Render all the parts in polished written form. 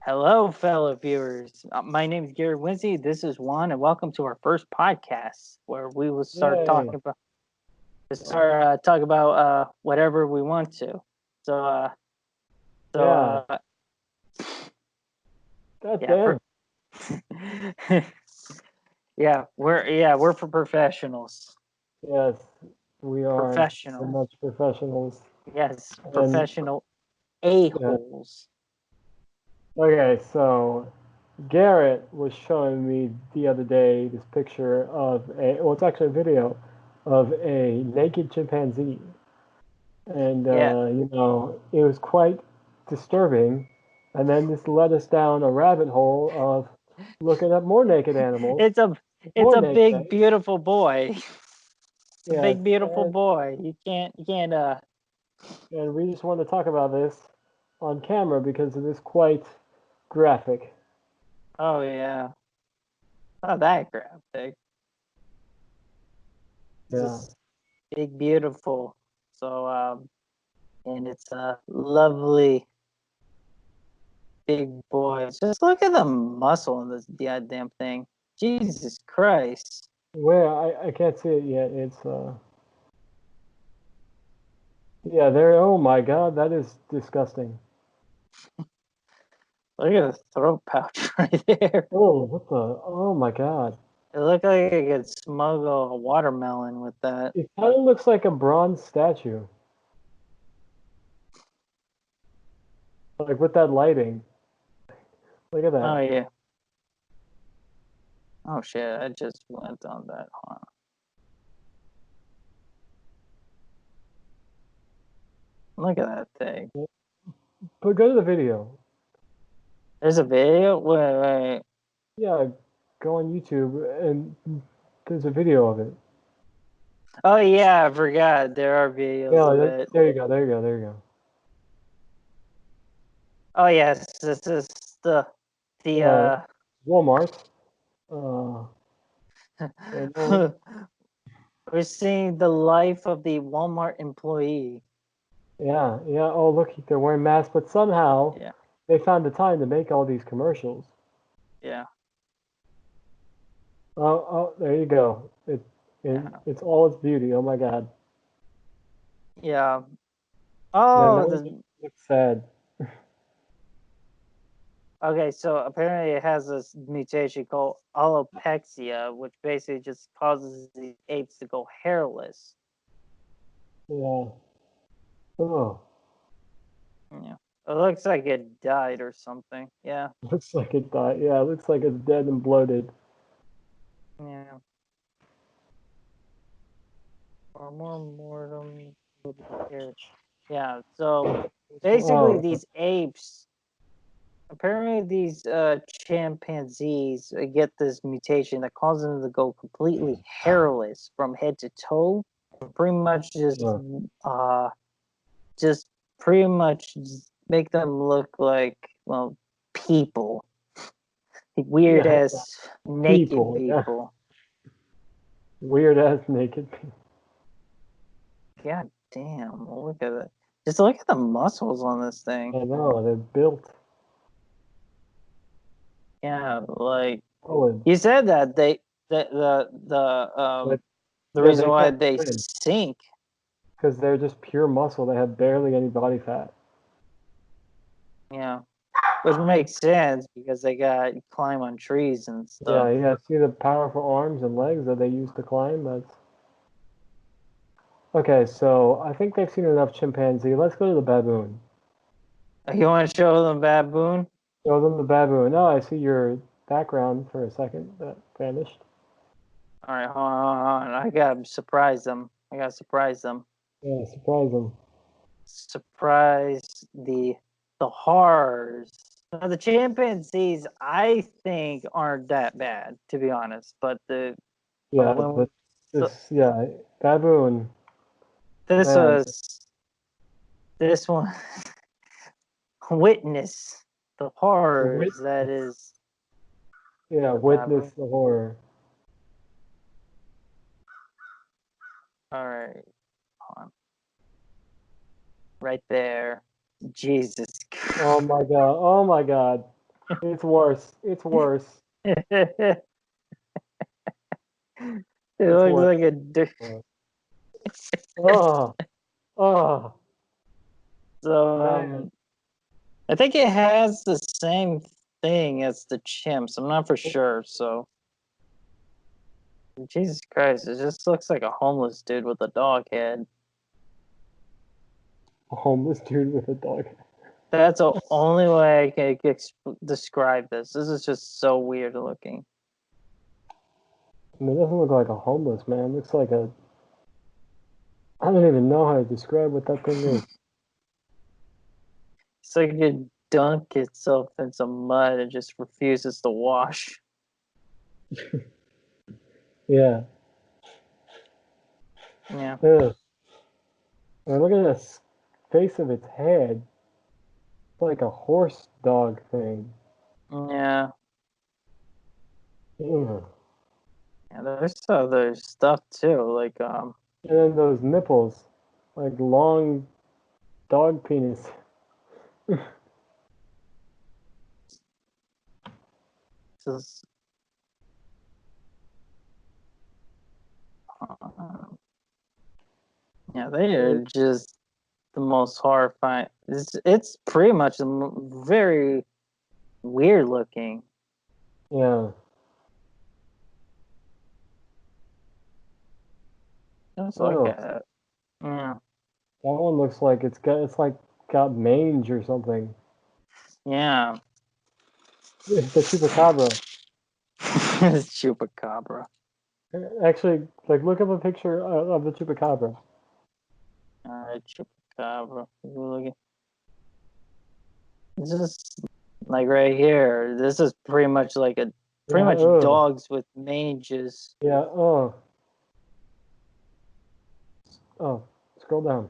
Hello, fellow viewers. My name is Garrett Wincey. This is Juan, and welcome to our first podcast where we will start Yay. talk about whatever we want to. So, uh, so Yeah. uh, God yeah, damn. we're for professionals. Yes, we are very Professional, much professionals. yes, And professional a yeah. holes. Okay, so Garrett was showing me the other day this picture of it's actually a video of a naked chimpanzee. And, Yeah, it was quite disturbing. And then this led us down a rabbit hole of looking at more naked animals, it's a it's more a naked big apes. beautiful boy. It's a Yes, big beautiful boy. You can't. and we just want to talk about this on camera because it is quite graphic. Oh yeah. Not that graphic. It's Yeah. just big, beautiful. And it's a lovely big boy. Just look at the muscle in this goddamn thing. Jesus Christ. Where I can't see it yet. It's yeah, there. Oh my God, that is disgusting. Look at the throat pouch right there. Oh, what the? Oh my God. It looked like I could smuggle a watermelon with that. It kind of looks like a bronze statue, like with that lighting. Look at Oh that. yeah. Oh shit, I just went on that. Hold on. Look at that thing. But go to the video. There's a video? Wait. Yeah, go on YouTube and there's a video of it. Oh yeah, I forgot. There are videos Yeah, of it. there you go. There you go. There you go. Oh yes, this is the Yeah, Walmart. Uh, and we're seeing the life of the Walmart employee. yeah, yeah. Oh, look, they're wearing masks, but somehow Yeah, they found the time to make all these commercials. yeah, Oh, there you go. yeah, It's all its beauty. Oh my God. yeah. Yeah, Oh, now it looks sad. okay. So apparently, it has this mutation called alopecia, which basically just causes the apes to go hairless. Yeah. Oh, Yeah, it looks like it died or something. Yeah, looks like it died. Yeah, it looks like it's dead and bloated. yeah. Or more mortem. Yeah. So basically, Oh, these apes apparently these chimpanzees get this mutation that causes them to go completely hairless from head to toe, and pretty much yeah. uh just pretty much make them look like, well, people, weird Yeah, as naked people. Yeah, people. weird ass naked people. God damn, look at it. Just look at the muscles on this thing. I know they're built. Yeah, like Solid. you said that But the yeah, reason they why can't they swim sink. because they're just pure muscle. They have barely any body fat. Yeah, which makes sense because they got climb on trees and Yeah, stuff. yeah. See the powerful arms and legs that they use to climb? That's okay. So I think they've seen enough chimpanzee. Let's go to the baboon. You want to show them baboon? Show them the baboon. Oh, I see your background for a second. That vanished. All right, hold on. I gotta surprise them. I gotta surprise them. Yeah, surprise them. Surprise the horrors. Now the chimpanzees, I think, aren't that bad, to be honest. But Yeah, when but yeah, baboon, this man. was this one, witness the Wit, horrors that is yeah, the baboon. witness the horror. All right, hold on. Right there. Jesus Oh Christ. my god. Oh my god. It's worse. It's worse. It It's looks worse. like a. Oh, oh, So man. I think it has the same thing as the chimps. I'm not for sure. So Jesus Christ, it just looks like a homeless dude with a dog head. A homeless dude with a dog. That's the only way I can describe this. This is just so weird looking. I mean, it doesn't look like a homeless man. It looks like a. I don't even know how to describe what that thing is. It's like it could dunk itself in some mud and just refuses to wash. Yeah. Yeah. Ugh. And look at the face of its head. It's like a horse dog thing. Yeah. Ugh. Yeah, there's other stuff too, like And then those nipples, like long dog penis. just, uh, yeah, they are just the most horrifying. It's pretty much very weird looking. Yeah. Just look Oh, at it. Yeah. that one looks like it's like got mange or something. Yeah. It's the chupacabra. It's chupacabra. Actually, like look up a picture of the chupacabra. Alright, chupacabra. Look at this is like right here. This is pretty much like a pretty Yeah. much Oh. dogs with manges. Yeah. Oh. Oh. Scroll down.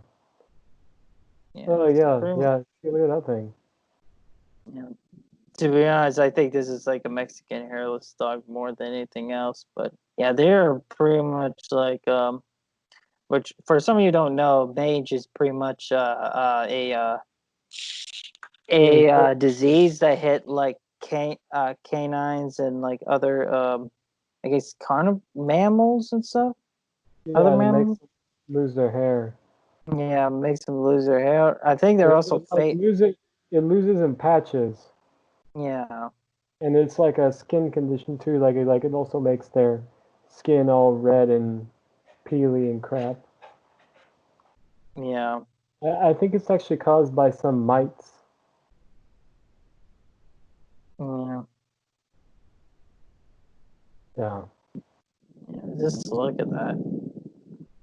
Yeah, Oh it's yeah. pretty much, Yeah. Look at that thing. yeah. To be honest, I think this is like a Mexican hairless dog more than anything else. But yeah, they're pretty much like which for some of you don't know, mange is pretty much Yeah. a disease that hit like canines and like other I guess mammals and stuff. Other Yeah. And it makes mammals. them lose their hair. Yeah, makes them lose their hair. I think they're also It like it loses in patches, Yeah, and it's like a skin condition too. Like it also makes their skin all red and peely and crap. yeah, I think it's actually caused by some mites. yeah. Yeah. Yeah, just look at that.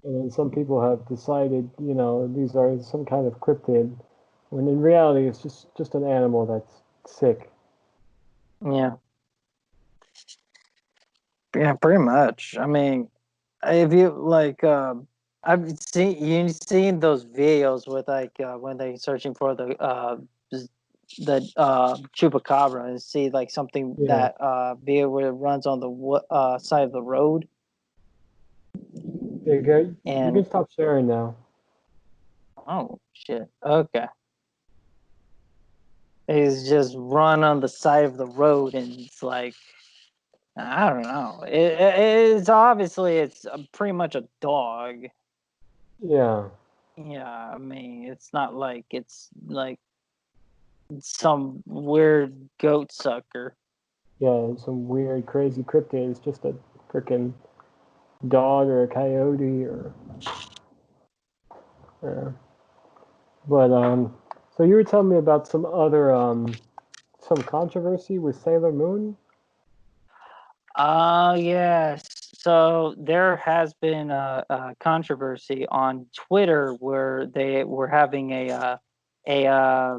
And then some people have decided, these are some kind of cryptid, when in reality it's just an animal that's sick. Yeah, yeah, pretty much. I mean, if you like, you've seen those videos with like when they're searching for the chupacabra and see like something Yeah. that video where it runs on the side of the road You can and stop sharing now. oh shit, okay. Is just run on the side of the road, and it's like I don't know. It's obviously it's pretty much a dog. Yeah. Yeah, I mean it's not like it's like some weird goat sucker. Yeah, some weird, crazy cryptid. It's just a freaking dog or a coyote or but so you were telling me about some other some controversy with Sailor Moon? Yes. So there has been a controversy on Twitter where they were having a uh,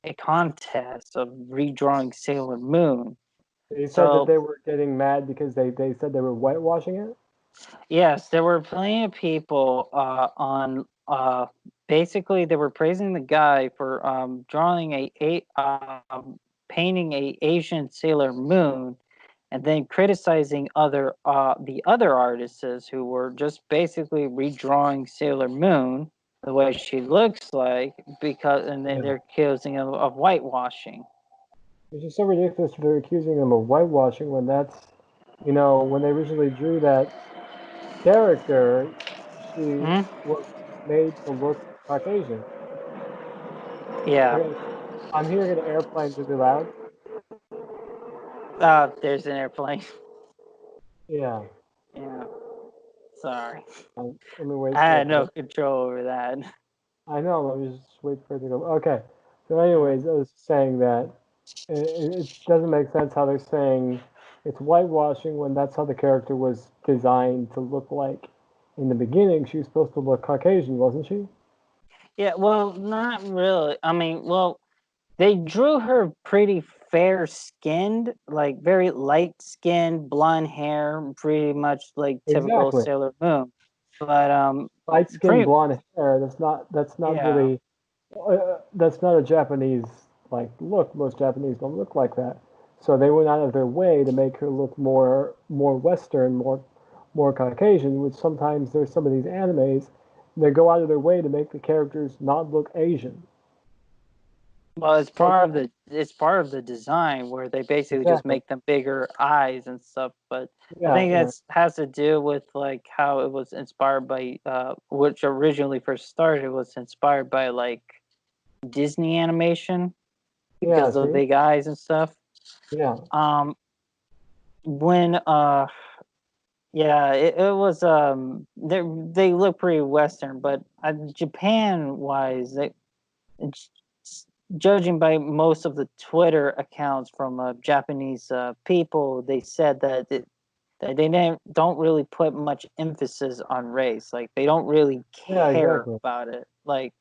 a contest of redrawing Sailor Moon. They said that So they were getting mad because they said they were whitewashing it. yes, there were plenty of people on. Basically, they were praising the guy for drawing painting a Asian Sailor Moon, and then criticizing the other artists who were just basically redrawing Sailor Moon the way she looks like and then Yeah. they're accusing of whitewashing. It's just so ridiculous that they're accusing them of whitewashing when that's, when they originally drew that character, she Hmm? was made to look Caucasian. Yeah. Okay, I'm hearing an airplane really loud. There's an airplane. Yeah. Yeah. Sorry. Let me wait I for had it to no go. control over that. I know. Let me just wait for it to go. Okay. So, Uh, anyways, I was saying that it doesn't make sense how they're saying it's whitewashing when that's how the character was designed to look like. In the beginning, she was supposed to look Caucasian, wasn't she? yeah, well, not really. I mean, well, they drew her pretty fair skinned, like very light skinned, blonde hair, pretty much like typical Exactly. Sailor Moon. But Light skin, pretty blonde hair. That's not yeah. really that's not a Japanese like look. Most Japanese don't look like that. So they went out of their way to make her look more Western, more Caucasian. Which sometimes there's some of these animes, they go out of their way to make the characters not look Asian. Well, Like it's part of the design where they basically just exactly, make them bigger eyes and stuff. But I yeah, think yeah, that's has to do with like how it was inspired by which originally first started was inspired by like Disney animation yeah. because of the See, big eyes and stuff. yeah, Um, when yeah, it was they look pretty Western, but Japan wise, judging by most of the Twitter accounts from Japanese people, they said that they don't really put much emphasis on race. Like they don't really yeah, care exactly. about it. Like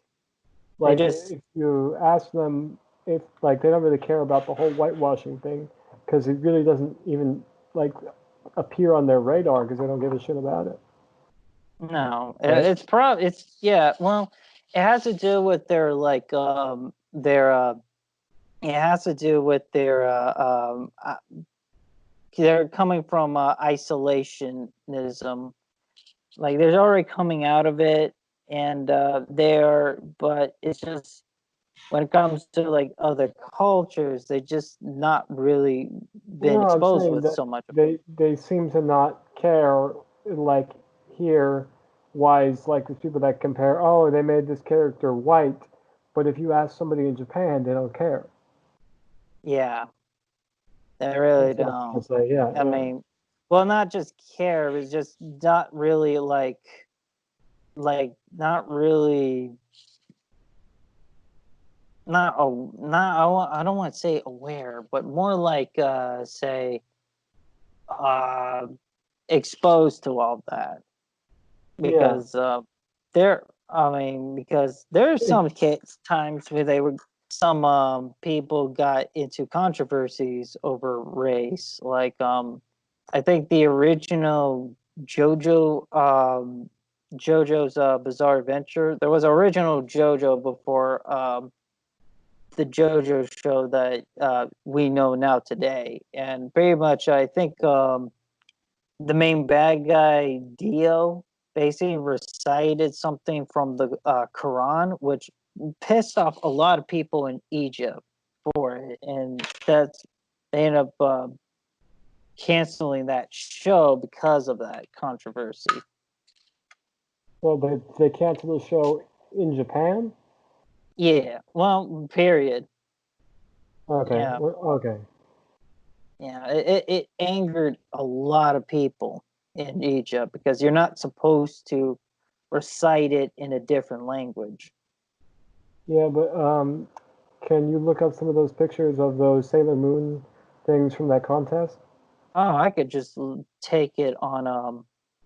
they Like just if you ask them if like they don't really care about the whole whitewashing thing because it really doesn't even like appear on their radar because they don't give a shit about it, no. right? It's yeah. Well, it has to do with their like their it has to do with their they're coming from isolationism. Like there's already coming out of it, and but it's just when it comes to like other cultures, they just not really been No, I'm exposed saying with that so much of it. they seem to not care like here wise like there's people that compare oh they made this character white but if you ask somebody in Japan they don't care. Yeah, they really That's what I'm don't. trying to say. Yeah, I yeah, mean, well, not just care, it's just not really like not really not I don't want to say aware, but more like say uh exposed to all that yeah. because there I mean because there are It, some times where they were some people got into controversies over race like I think the original JoJo's Bizarre Adventure, there was original JoJo before the JoJo show that we know now today, and pretty much I think the main bad guy Dio basically recited something from the Quran, which pissed off a lot of people in Egypt for it, and that's they end up canceling that show because of that controversy. well they canceled the show in Japan. Yeah, well, period. Okay, Yeah, okay. yeah, it angered a lot of people in Egypt because you're not supposed to recite it in a different language. Yeah, but can you look up some of those pictures of those Sailor Moon things from that contest? Oh, I could just take it on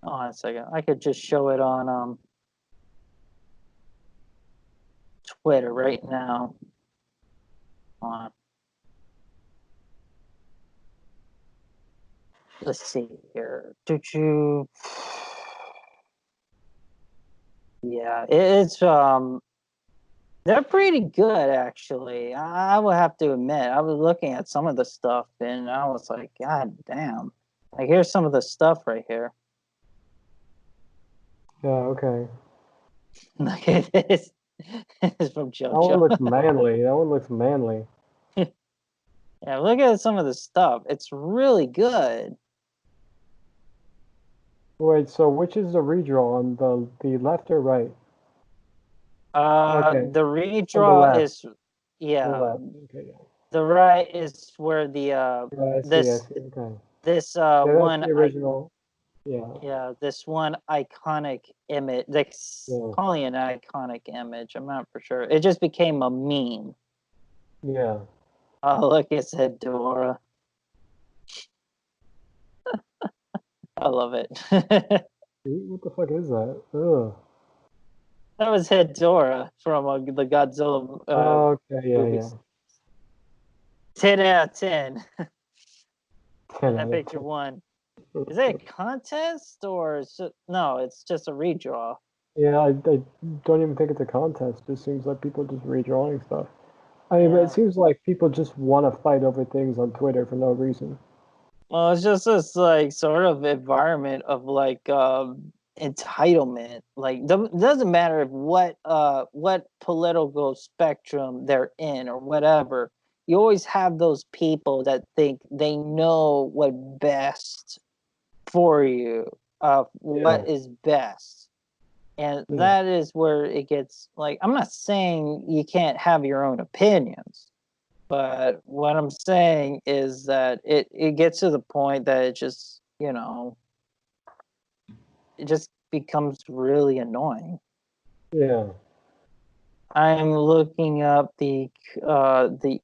a second. I could just show it on Twitter right now. On let's see here. Did you? Yeah, it's they're pretty good actually. I would have to admit. I was looking at some of the stuff and I was like, God damn! Like here's some of the stuff right here. Yeah, okay. Look at this. It's from That one JoJo. looks manly. That one looks manly. Yeah, look at some of the stuff. It's really good. Wait, so which is the redraw on the left or right? Okay, The on the redraw left. is, The yeah. left. Okay, yeah. The right is where the Yeah, I see. I this see. Okay. this Yeah, that's one the original. Yeah. yeah, this one iconic image, like Yeah. probably an iconic image. I'm not for sure. It just became a meme. Yeah. Oh, look, it said Dora. I love it. That What the fuck is that? Ugh. was Hedora from the Godzilla Oh, okay. Yeah. Yeah. movies. 10 out of 10. 10 That out of picture 10. one. Is it a contest or no? It's just a redraw. Yeah, I don't even think it's a contest. It seems like people just redrawing stuff. I mean, but it Yeah. seems like people just want to fight over things on Twitter for no reason. Well, it's just this like sort of environment of like entitlement. Like doesn't matter if what political spectrum they're in or whatever. You always have those people that think they know what best for you, Yeah. what is best. And Yeah. that is where it gets like, I'm not saying you can't have your own opinions, but what I'm saying is that it gets to the point that it just, it just becomes really annoying. Yeah. I'm looking up the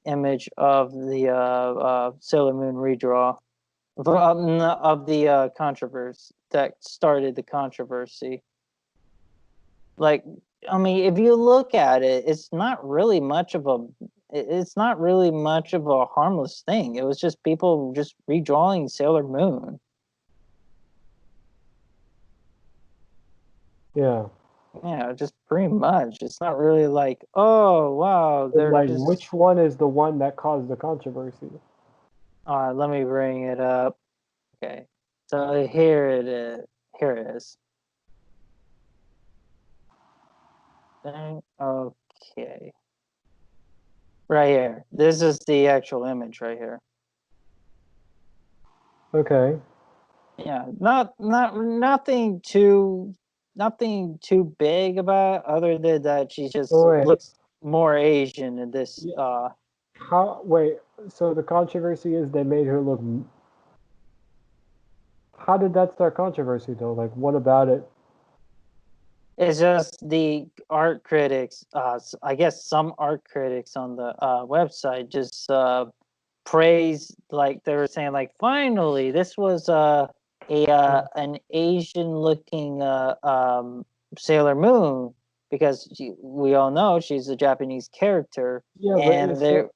image of the Sailor Moon redraw of the controversy that started the controversy. Like, I mean, if you look at it, it's not really much of a harmless thing. It was just people just redrawing Sailor Moon. Yeah. Yeah, just pretty much. It's not really like, oh wow, But they're like, just. which one is the one that caused the controversy? Let me bring it up. Okay, so here it is. Here it is. Okay, right here. This is the actual image right here. Okay. Yeah, nothing too big about it, other than that she just Oh, wait. looks more Asian in this. Yeah. How? Wait. So the controversy is they made her look. How did that start controversy though? Like, what about it? It's just the art critics. I guess some art critics on the website just praised, like they were saying, like finally this was an Asian looking Sailor Moon, because we all know she's a Japanese character, Yeah, but and it's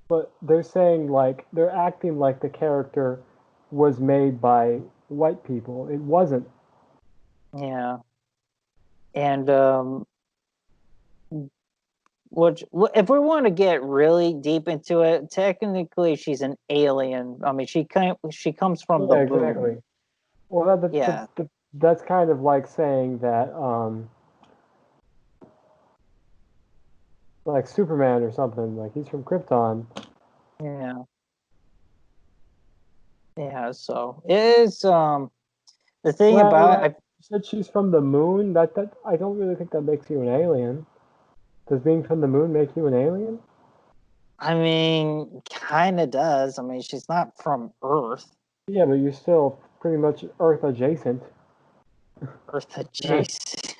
but they're saying like they're acting like the character was made by white people. It wasn't. yeah, and which if we want to get really deep into it, technically she's an alien. I mean, she comes from the Yeah, moon. exactly. Well, Yeah, that's kind of like saying that, like Superman or something, like he's from Krypton. yeah, yeah. So it is the thing about Well, you said she's from the moon. That I don't really think that makes you an alien. Does being from the moon make you an alien? I mean, kind of does. I mean, she's not from Earth. Yeah, but you're still pretty much Earth adjacent. Earth Yeah, adjacent.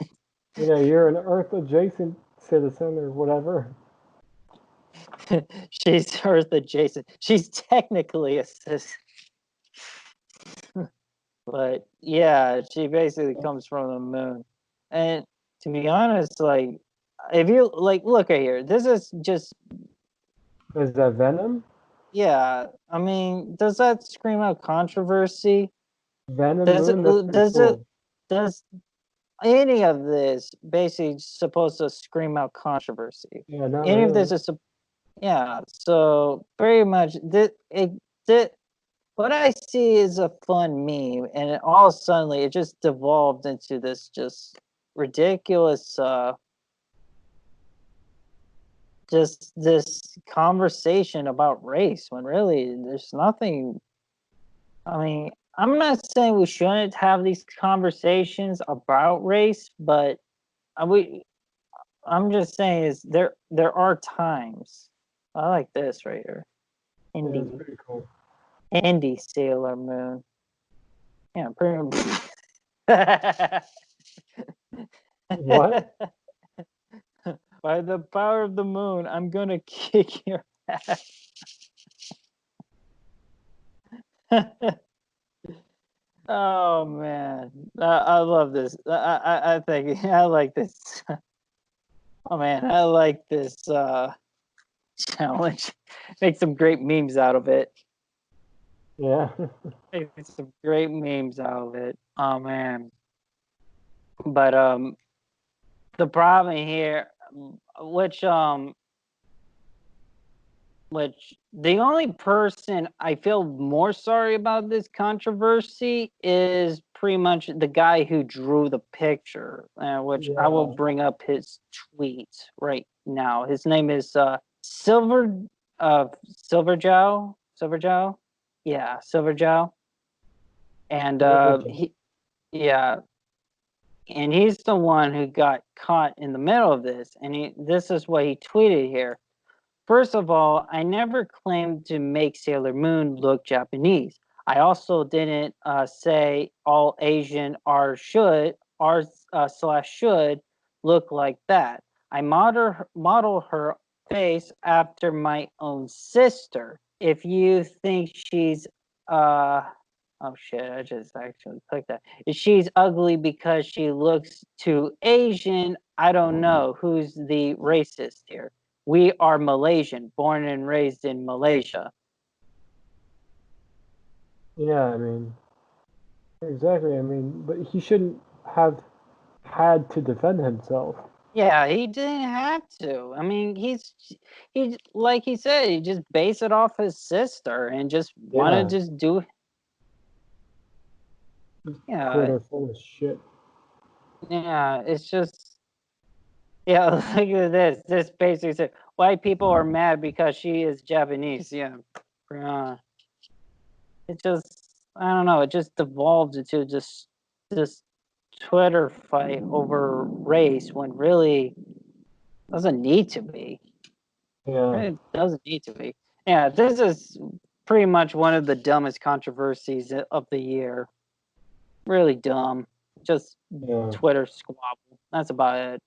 yeah, you're an Earth adjacent citizen or whatever. She's Earth adjacent. She's technically a cis, but yeah, she basically comes from the moon. And to be honest, like if you like look at here, this is just, Is that Venom? yeah. I mean, does that scream out controversy? Venom Does it? Moon? That's pretty Does it? cool. Does any of this basically supposed to scream out controversy? Yeah, not Any of this really. is, yeah. So very much what I see is a fun meme, and all suddenly it just devolved into this just ridiculous just this conversation about race when really there's nothing. I mean, I'm not saying we shouldn't have these conversations about race, but I'm just saying is there are times. I like this right here. Yeah, Indy it's pretty cool. Indy Sailor Moon. Yeah, pretty. What? By the power of the moon, I'm gonna kick your ass. Oh man, I love this. I think I like this. Oh man, I like this challenge. Make some great memes out of it. Yeah. Make some great memes out of it. Oh man, but the problem here, which which the only person I feel more sorry about this controversy is pretty much the guy who drew the picture, which I will Yeah. bring up his tweet right now. His name is Silverjow. Yeah, Silverjow. And yeah, and he's the one who got caught in the middle of this, and this is what he tweeted here. First of all, I never claimed to make Sailor Moon look Japanese. I also didn't say all Asian slash should look like that. I model her face after my own sister. If you think she's oh shit, I just actually clicked that. If she's ugly because she looks too Asian, I don't know who's the racist here. We are Malaysian, born and raised in Malaysia. Yeah, I mean, exactly. I mean, but he shouldn't have had to defend himself. Yeah, he didn't have to. I mean, he like he said, he just based it off his sister and just wanted Yeah. to just do. Yeah, Twitter full of shit. yeah. It's just yeah. Look at this. This basically said white people are mad because she is Japanese. Yeah, it just I don't know. It just devolved into just this Twitter fight over race when really doesn't need to be. Yeah. It doesn't need to be. Yeah, this is pretty much one of the dumbest controversies of the year. Really dumb. Just Yeah. Twitter squabble. That's about it.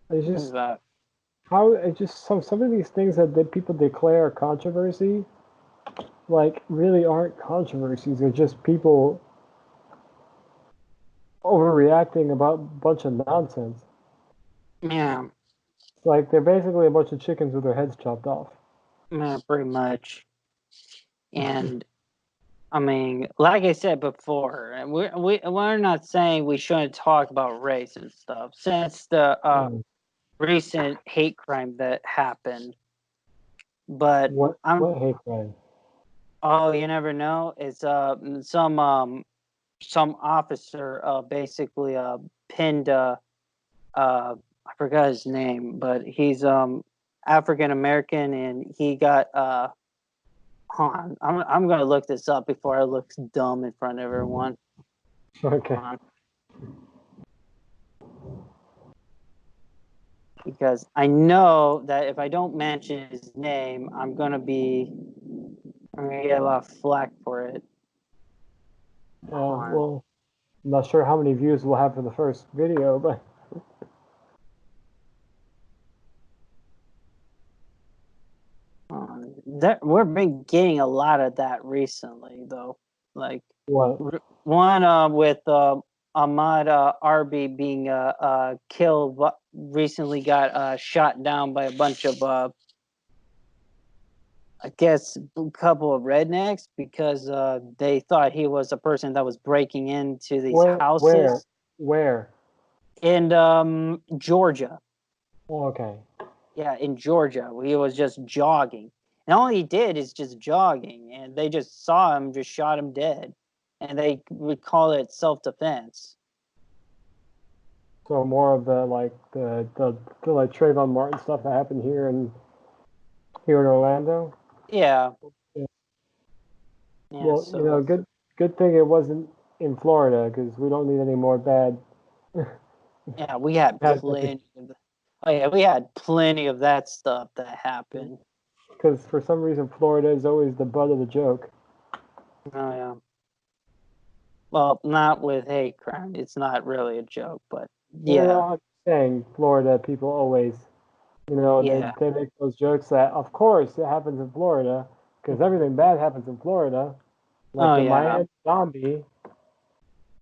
It's What is just that? how it just some of these things that people declare controversy, like really aren't controversies. They're just people overreacting about a bunch of nonsense. Yeah, It's like they're basically a bunch of chickens with their heads chopped off. yeah, pretty much. And I mean, like I said before, we're not saying we shouldn't talk about race and stuff since the Mm. recent hate crime that happened. But What hate crime? oh, you never know. It's some officer basically pinned I forgot his name, but he's African American and he got hold on, I'm gonna look this up before I look dumb in front of everyone. Okay. Hold on. Because I know that if I don't mention his name, I'm gonna get a lot of flack for it. Well, I'm not sure how many views we'll have for the first video, but We're been getting a lot of that recently, though. Like what? one with Ahmad Arby being killed recently got shot down by a bunch of I guess a couple of rednecks because they thought he was a person that was breaking into these houses Where? in Georgia. Oh, okay. Yeah, in Georgia, he was just jogging. And all he did is just jogging, and they just saw him, just shot him dead. And they would call it self-defense. So more of the like Trayvon Martin stuff that happened here in Orlando. Yeah. Yeah. Yeah. Well, So good thing it wasn't in Florida because we don't need any more bad yeah, we had bad plenty of. Oh yeah, we had plenty of that stuff that happened. because for some reason Florida is always the butt of the joke. Oh yeah. Well, not with hate crime. It's not really a joke, but yeah, I'm saying Florida people always, yeah, they make those jokes that of course it happens in Florida because everything bad happens in Florida, like oh the yeah, Miami zombie,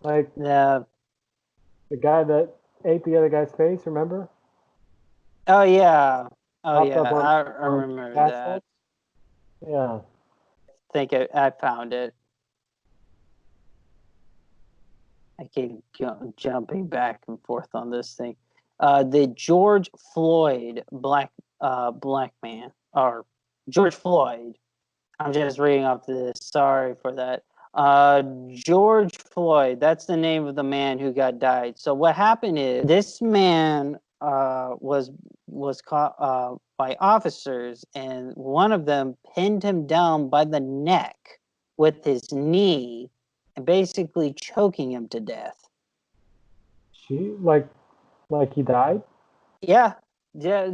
like yeah, the guy that ate the other guy's face. Remember? oh yeah, oh Popped yeah. up I on remember that. asphalt. Yeah. I found it. I keep jumping back and forth on this thing. The George Floyd black man, or George Floyd. I'm just reading off this. Sorry for that. George Floyd. That's the name of the man who got died. So what happened is this man was caught by officers, and one of them pinned him down by the neck with his knee and basically choking him to death. She like he died. Yeah, yeah.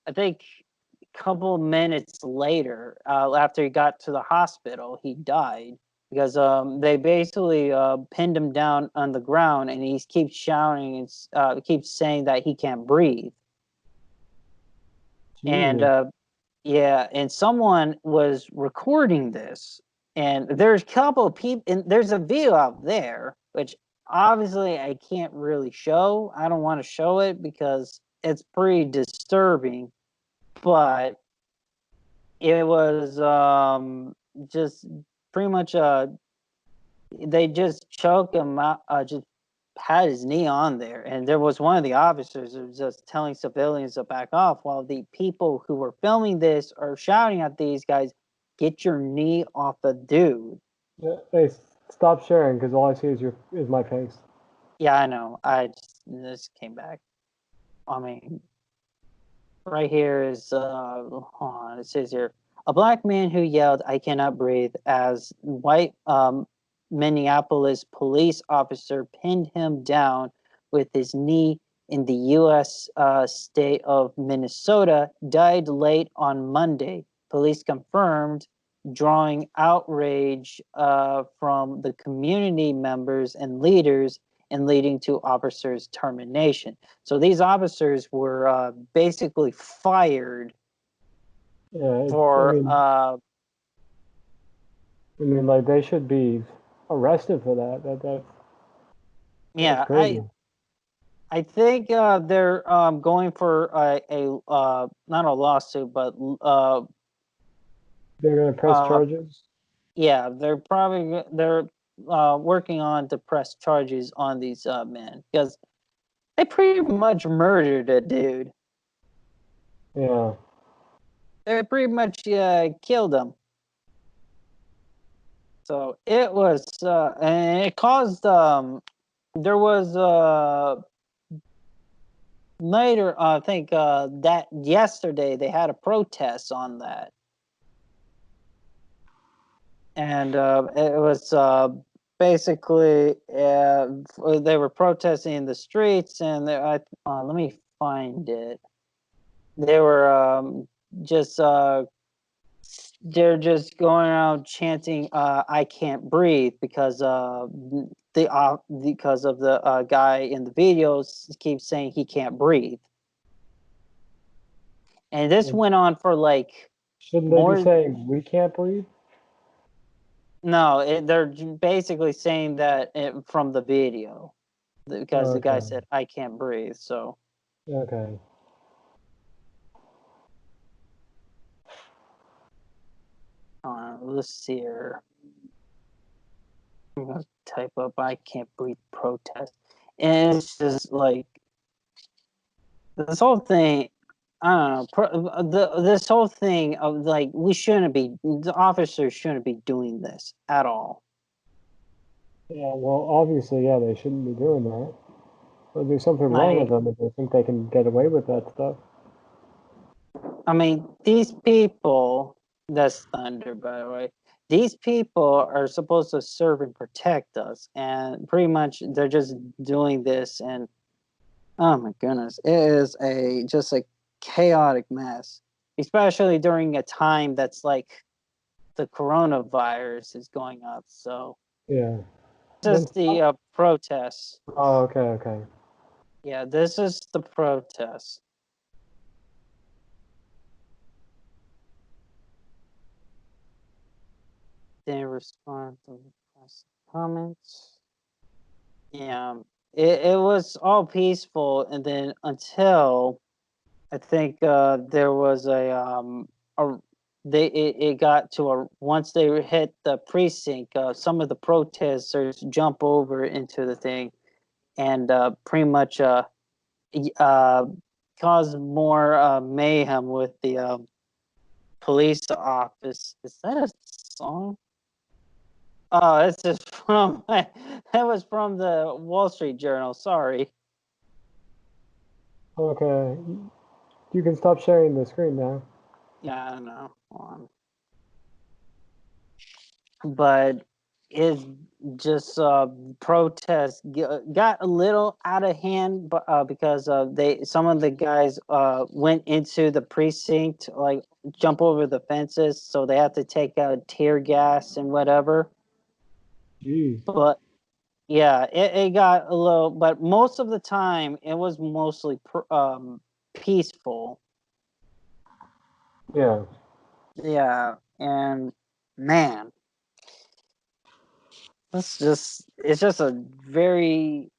I think a couple minutes later, after he got to the hospital, he died because they basically pinned him down on the ground, and he keeps shouting and keeps saying that he can't breathe. And Jesus. yeah, and someone was recording this, and there's a couple of people, and there's a video out there, which obviously I can't really show. I don't want to show it because it's pretty disturbing, but it was just pretty much they just choked him out, just had his knee on there, and there was one of the officers who was just telling civilians to back off while the people who were filming this are shouting at these guys, "Get your knee off the dude." Yeah, hey, stop sharing because all I see is my face. Yeah, I know. This came back. I mean, right here is hold on, it says here a black man who yelled "I cannot breathe" as white Minneapolis police officer pinned him down with his knee in the U.S. State of Minnesota died late on Monday. Police confirmed, drawing outrage from the community members and leaders and leading to officers' termination. So these officers were basically fired Yeah, for. I mean, like they should be arrested for that. That's Yeah, crazy. I think they're going for a not a lawsuit, but They're gonna press uh, charges. yeah, they're working on to press charges on these men because they pretty much murdered a dude. Yeah. They pretty much killed him. So it was, and it caused. There was later. I think that yesterday they had a protest on that, and it was basically they were protesting in the streets, and let me find it. They were just they're just going out chanting "I can't breathe" because because of the guy in the videos keeps saying he can't breathe, and this And went on for like shouldn't they be more. saying we can't breathe? No, they're basically saying that from the video because the guy Okay. said I can't breathe. So Okay. let's see here. I'm gonna type up "I can't breathe" protest, and it's just like this whole thing. I don't know. This whole thing of like the officers shouldn't be doing this at all. Yeah, well, obviously, yeah, they shouldn't be doing that. But there's something wrong with Like, them if they think they can get away with that stuff. I mean, these people, that's Thunder, by the way. These people are supposed to serve and protect us, and pretty much they're just doing this. And oh my goodness, it is just a chaotic mess, especially during a time that's like the coronavirus is going up. So Yeah. this Then is the protests. oh, okay, okay. Yeah, this is the protest. They respond to comments. Yeah, it was all peaceful, and then until I think there was a it got to a once they hit the precinct, some of the protesters jump over into the thing and pretty much uh, cause more mayhem with the police office. Is that a song? Oh, this is from that was from the Wall Street Journal. Sorry. Okay. You can stop sharing the screen now. Yeah, I know. But it just protest got a little out of hand, but because they some of the guys went into the precinct, like jump over the fences, so they had to take out tear gas and whatever. Jeez. But yeah, it got a little, but most of the time it was mostly peaceful. Yeah. Yeah, and man, very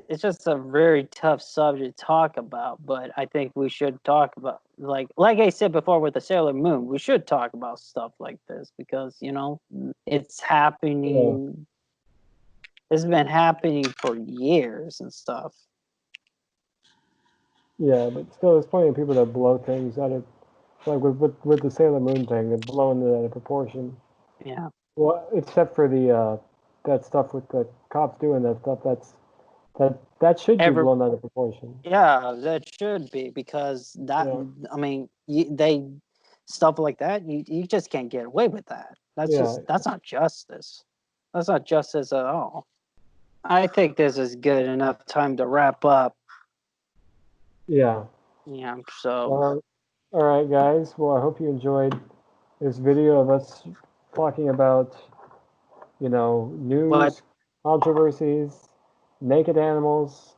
it's just a very tough subject to talk about, but I think we should talk about like I said before with the Sailor Moon, we should talk about stuff like this because it's Yeah. happening. It's been happening for years and stuff. Yeah, but still, there's plenty of people that blow things out of, like with the Sailor Moon thing, they're blowing it out of proportion. Yeah, Well, except for the that stuff with the cops doing that stuff, that should be ever blown out of proportion. yeah, that should be because that Yeah. I mean they stuff like that you just can't get away with that. Yeah. That's not justice. That's not justice at all. I think this is good enough time to wrap up. Yeah. Yeah, so All right, guys. Well, I hope you enjoyed this video of us talking about, but news, controversies, naked animals.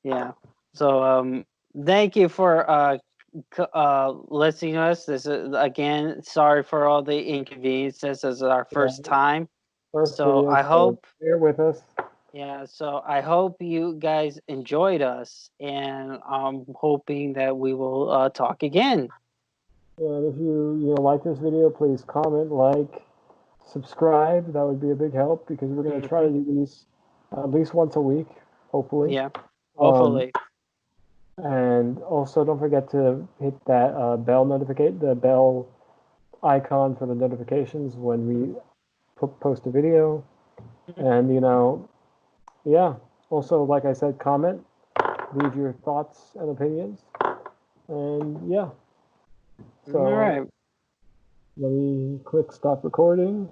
yeah. So thank you for listening to us. This is again sorry for all the inconveniences. This is our Yeah, first time. first So video, I so hope bear with us. yeah, so I hope you guys enjoyed us and I'm hoping that we will talk again. And if you like this video, please comment, like, subscribe. That would be a big help because we're going to try Hmm. to do these at least once a week, hopefully. Yeah, Um, hopefully. and also, don't forget to hit that the bell icon for the notifications when we post a video. And yeah. Also, like I said, comment, leave your thoughts and opinions, and yeah. All So right. let me click stop recording.